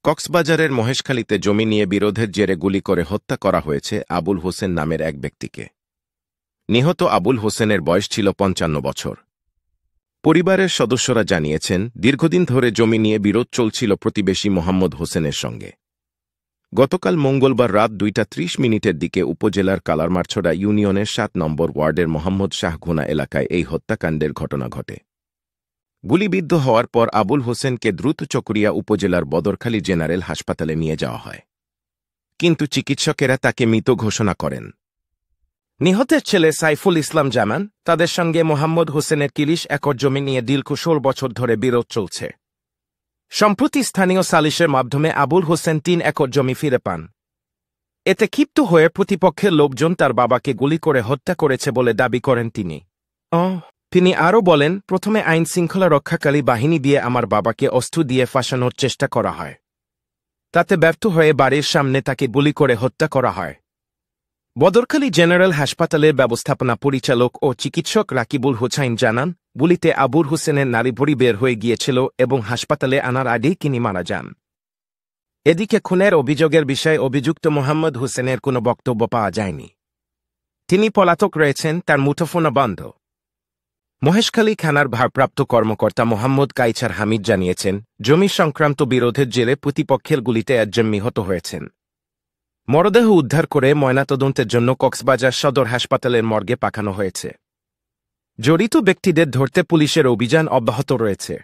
কক্সবাজারের মহেশখালীতে জমি নিয়ে বিরোধের জেরে গুলি করে হত্যা করা হয়েছে আবুল হোসেন নামের এক ব্যক্তিকে। নিহত আবুল হোসেনের বয়স ছিল ৫৫ বছর। পরিবারের সদস্যরা জানিয়েছেন, দীর্ঘদিন ধরে জমি নিয়ে বিরোধ চলছিল প্রতিবেশী মোহাম্মদ হোসেনের সঙ্গে। গতকাল মঙ্গলবার রাত ২টা ৩০ দিকে উপজেলার কালারমারছড়া ইউনিয়নের ৭ নম্বর ওয়ার্ডের মোহাম্মদ শাহঘোনা এলাকায় এই হত্যাকাণ্ডের ঘটনা ঘটে। গুলিবিদ্ধ হওয়ার পর আবুল হোসেনকে দ্রুত চকরিয়া উপজেলার বদরখালী জেনারেল হাসপাতালে নিয়ে যাওয়া হয়, কিন্তু চিকিৎসকেরা তাকে মৃত ঘোষণা করেন। নিহতের ছেলে সাইফুল ইসলাম জানান, তাদের সঙ্গে মোহাম্মদ হোসেনের ৩০ একর জমি নিয়ে দীর্ঘ ১৬ বছর ধরে বিরোধ চলছে। সম্প্রতি স্থানীয় সালিশের মাধ্যমে আবুল হোসেন ৩ একর জমি ফিরে পান। এতে ক্ষিপ্ত হয়ে প্রতিপক্ষের লোকজন তার বাবাকে গুলি করে হত্যা করেছে বলে দাবি করেন তিনি। তিনি আরও বলেন, প্রথমে আইন শৃঙ্খলা রক্ষাকারী বাহিনী দিয়ে আমার বাবাকে অস্ত্র দিয়ে ফাঁসানোর চেষ্টা করা হয়। তাতে ব্যর্থ হয়ে বাড়ির সামনে তাকে গুলি করে হত্যা করা হয়। বদরখালী জেনারেল হাসপাতালের ব্যবস্থাপনা পরিচালক ও চিকিৎসক রাকিবুল হোসাইন জানান, গুলিতে আবুল হোসেনের নাড়িভুড়ি বের হয়ে গিয়েছিল এবং হাসপাতালে আনার আগেই তিনি মারা যান। এদিকে খুনের অভিযোগের বিষয়ে অভিযুক্ত মোহাম্মদ হোসেনের কোনো বক্তব্য পাওয়া যায়নি। তিনি পলাতক রয়েছেন, তার মুঠোফোনও বন্ধ। মহেশখালী থানার ভারপ্রাপ্ত কর্মকর্তা মোহাম্মদ কাইছার হামিদ জানিয়েছেন, জমি সংক্রান্ত বিরোধের জেরে প্রতিপক্ষের গুলিতে একজন নিহত হয়েছেন। মরদেহ উদ্ধার করে ময়নাতদন্তের জন্য কক্সবাজার সদর হাসপাতালের মর্গে পাঠানো হয়েছে। জড়িত ব্যক্তিদের ধরতে পুলিশের অভিযান অব্যাহত রয়েছে।